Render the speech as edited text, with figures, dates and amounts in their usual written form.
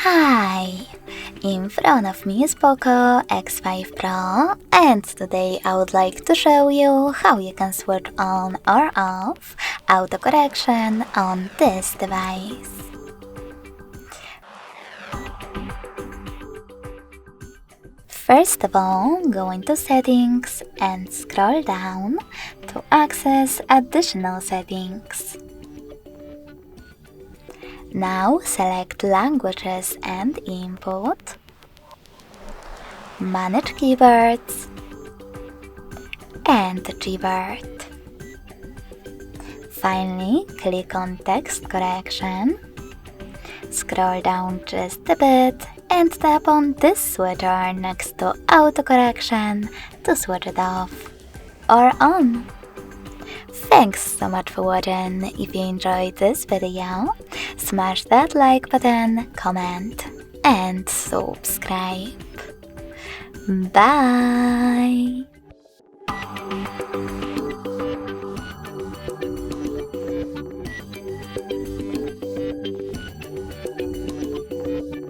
Hi! In front of me is POCO X5 Pro, and today I would like to show you how you can switch on or off autocorrection on this device. First of all, go into Settings and scroll down to access additional settings. Now select Languages and Input, Manage Keywords, and Keyword. Finally, click on Text Correction, scroll down just a bit, and tap on this switcher next to autocorrection to switch it off or on. Thanks so much for watching. If you enjoyed this video, smash that like button, comment, and subscribe. Bye!